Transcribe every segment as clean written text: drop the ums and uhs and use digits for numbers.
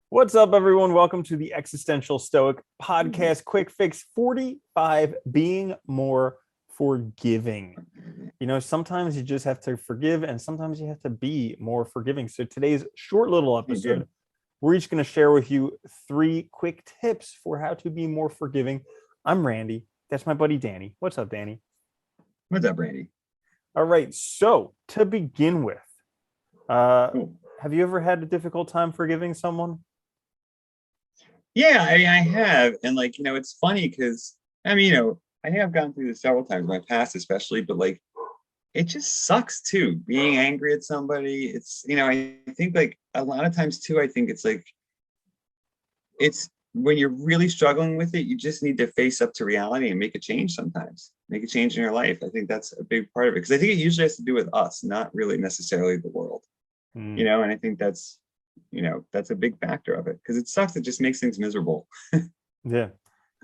What's up, everyone? Welcome to the Existential Stoic podcast. Quick fix 45, being more forgiving. Sometimes you just have to forgive, and sometimes you have to be more forgiving. So, today's short little You do. episode, we're each going to share with you 3 quick tips for how to be more forgiving. I'm Randy. That's my buddy Danny. What's up, Danny? What's up, Randy? All right. So, to begin with, uh, Cool. have you ever had a difficult time forgiving someone? Yeah, I have. And it's funny because I think I've gone through this several times in my past, especially, but it just sucks too, being angry at somebody. I think a lot of times too, I think it's when you're really struggling with it, you just need to face up to reality and make a change sometimes. Make a change in your life. I think that's a big part of it. Because I think it usually has to do with us, not really necessarily the world. And I think that's a big factor of it because it sucks. It just makes things miserable. Yeah,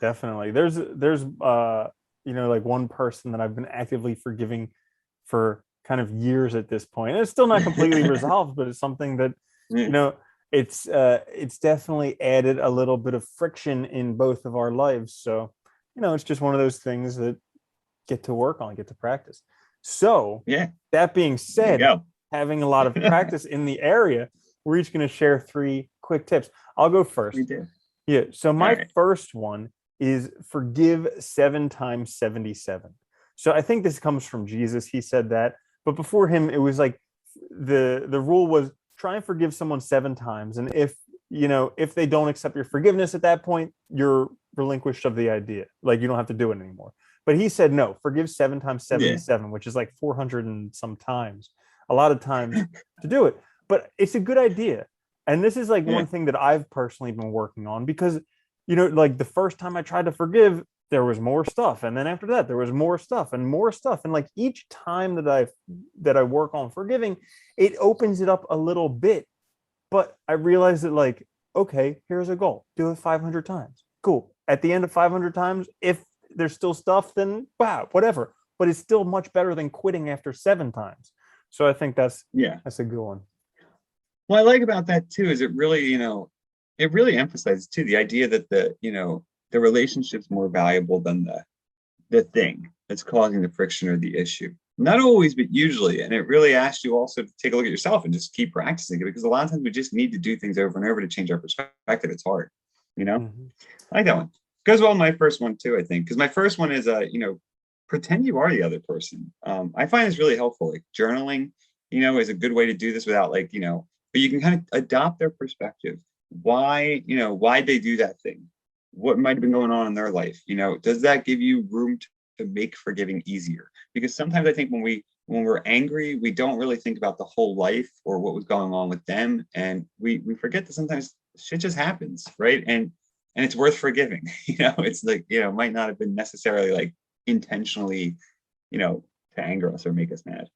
definitely. There's like one person that I've been actively forgiving for kind of years at this point. And it's still not completely resolved, but it's something that, you Yeah, know, it's definitely added a little bit of friction in both of our lives. So, it's just one of those things that get to work on, get to practice. So, yeah, that being there you said, go. having a lot of practice in the area, we're each going to share 3 quick tips. I'll go We first. do. Yeah. So All my right. first one is forgive 7 times 77. So I think this comes from Jesus. He said that, but before him, it was like the rule was try and forgive someone 7 times, and if they don't accept your forgiveness at that point, you're relinquished of the idea. Like you don't have to do it anymore. But he said no, forgive 7 times Yeah. 77, which is like 400 and some times, a lot of times to do it. But it's a good idea. And this is like Yeah. one thing that I've personally been working on because, like the first time I tried to forgive, there was more stuff. And then after that, there was more stuff and more stuff. And like each time that I work on forgiving, it opens it up a little bit. But I realized that like, okay, here's a goal. Do it 500 times. Cool. At the end of 500 times, if there's still stuff, then wow, whatever. But it's still much better than quitting after 7 times. So I think that's Yeah. that's a good one. What I like about that too is it really emphasizes too the idea that the relationship's more valuable than the thing that's causing the friction or the issue. Not always, but usually. And it really asks you also to take a look at yourself and just keep practicing it because a lot of times we just need to do things over and over to change our perspective. It's hard, you know? Mm-hmm. I like that one. Goes well with my first one too, I think. Because my first one is pretend you are the other person. I find this really helpful. Like journaling, is a good way to do this without but you can kind of adopt their perspective. Why they do that thing? What might have been going on in their life? Does that give you room to make forgiving easier? Because sometimes I think when we're angry, we don't really think about the whole life or what was going on with them. And we forget that sometimes shit just happens, right? And it's worth forgiving. It's like, might not have been necessarily like intentionally, to anger us or make us mad.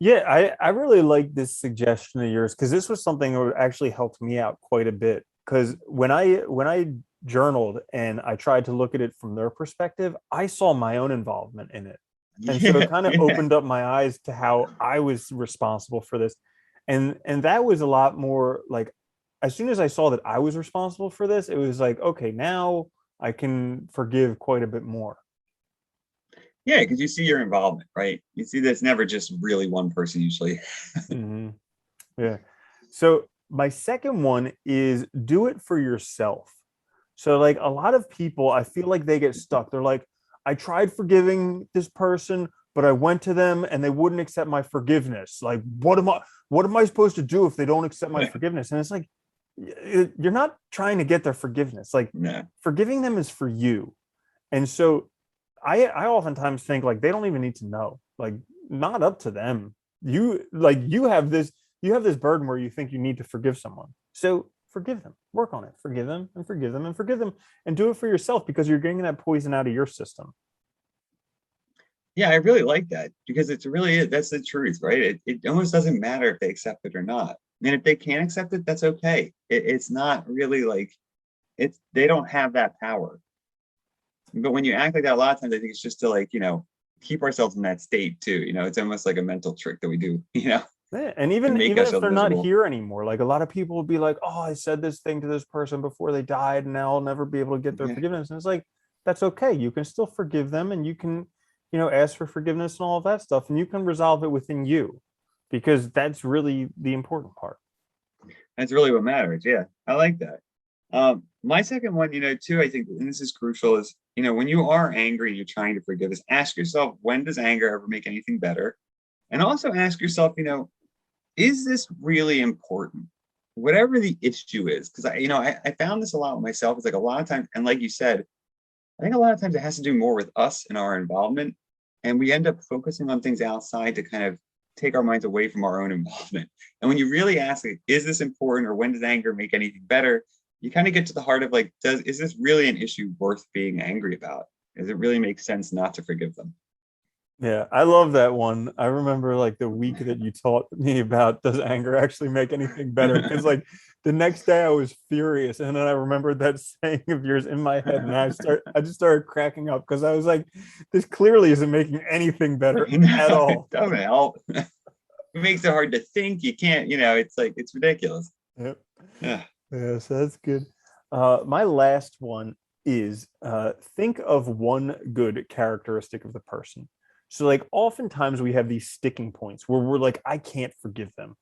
Yeah, I really like this suggestion of yours because this was something that actually helped me out quite a bit. Because when I journaled and I tried to look at it from their perspective, I saw my own involvement in it. And so it Yeah, kind of yeah, opened up my eyes to how I was responsible for this. And that was a lot more like as soon as I saw that I was responsible for this, it was like, okay, now I can forgive quite a bit more. yeah, because you see your involvement, right? You see that it's never just really one person usually. Hmm. Yeah. So my second one is do it for yourself. So like a lot of people, I feel like they get stuck. They're like, I tried forgiving this person, but I went to them and they wouldn't accept my forgiveness. Like, what am I supposed to do if they don't accept my forgiveness? And it's like you're not trying to get their forgiveness. Like No. forgiving them is for you. And so I oftentimes think like they don't even need to know. Like not up to them. You have this burden where you think you need to forgive someone. So forgive them. Work on it. Forgive them and forgive them and forgive them and do it for yourself because you're getting that poison out of your system. Yeah, I really like that because it's really that's the truth, right? It almost doesn't matter if they accept it or not. And if they can't accept it, that's okay. It's not really like it's they don't have that power. But when you act like that, a lot of times I think it's just to keep ourselves in that state too. It's almost like a mental trick that we do, Yeah, and to even make even if ourselves they're not miserable. here anymore, like a lot of people will be like, "Oh, I said this thing to this person before they died, and now I'll never be able to get their Yeah, forgiveness." And it's like, that's okay. You can still forgive them, and you can, ask for forgiveness and all of that stuff, and you can resolve it within you, because that's really the important part. that's really what matters. Yeah, I like that. My second one, too, I think, and this is crucial, is when you are angry and you're trying to forgive us, ask yourself, when does anger ever make anything better? And also ask yourself, is this really important? Whatever the issue is, because I found this a lot with myself. It's like a lot of times, and like you said, I think a lot of times it has to do more with us and our involvement. And we end up focusing on things outside to kind of take our minds away from our own involvement. And when you really ask, like, is this important, or when does anger make anything better? You kind of get to the heart of like, is this really an issue worth being angry about? Does it really make sense not to forgive them? Yeah, I love that one. I remember like the week that you taught me about, does anger actually make anything better? Because like the next day I was furious, and then I remembered that saying of yours in my head, and I just started cracking up because I was like, this clearly isn't making anything better at It all. doesn't help. It makes it hard to think. You can't, it's like it's ridiculous. Yep. Yeah. Yeah, so that's good. My last one is think of one good characteristic of the person. So, like, oftentimes we have these sticking points where we're like, I can't forgive them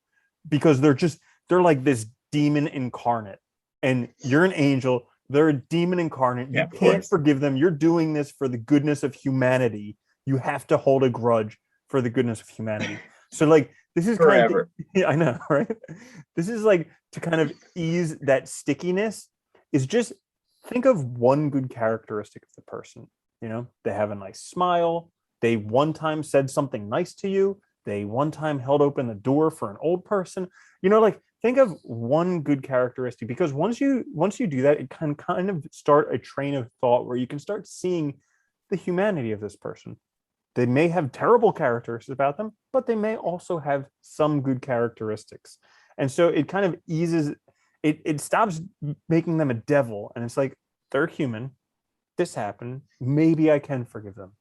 because they're like this demon incarnate, and you're an angel. They're a demon incarnate. Yeah, You of can't course. forgive them. You're doing this for the goodness of humanity. You have to hold a grudge for the goodness of humanity. So, like, this is kind of Forever. yeah, I know, right? This is like to kind of ease that stickiness, is just think of one good characteristic of the person. They have a nice smile. They one time said something nice to you. They one time held open the door for an old person. Like, think of one good characteristic, because once you do that, it can kind of start a train of thought where you can start seeing the humanity of this person. They may have terrible characteristics about them, but they may also have some good characteristics. And so it kind of eases it stops making them a devil, and it's like, they're human. This happened. Maybe I can forgive them.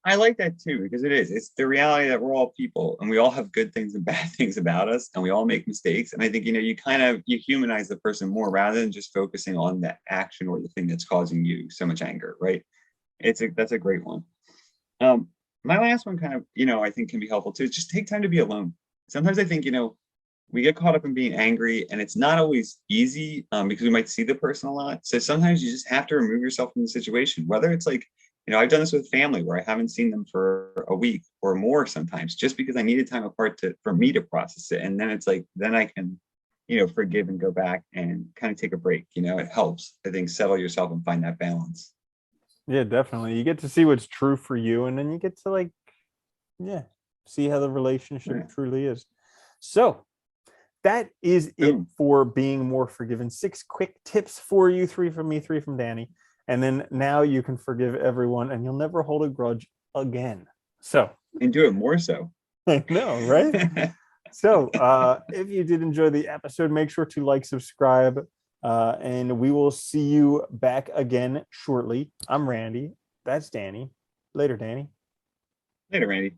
I like that too, because it's the reality that we're all people and we all have good things and bad things about us and we all make mistakes. And I think, you humanize the person more rather than just focusing on that action or the thing that's causing you so much anger, right? That's a great one. Um, my last one kind of, I think can be helpful too. Is just take time to be alone. Sometimes I think, we get caught up in being angry and it's not always easy, because we might see the person a lot. So sometimes you just have to remove yourself from the situation, whether it's like, I've done this with family where I haven't seen them for a week or more sometimes, just because I needed time apart for me to process it. And then it's like, then I can, forgive and go back and kind of take a break. It helps, I think, settle yourself and find that balance. Yeah, definitely. You get to see what's true for you, and then you get to, like, yeah, see how the relationship Yeah. truly is. So that is it Boom. for being more forgiven. 6 quick tips for you, 3 from me, 3 from Danny. And then now you can forgive everyone and you'll never hold a grudge again. So And do it more so. I know, right? So if you did enjoy the episode, make sure to like, subscribe, and we will see you back again shortly. I'm Randy. That's Danny. Later, Danny. Later, Randy.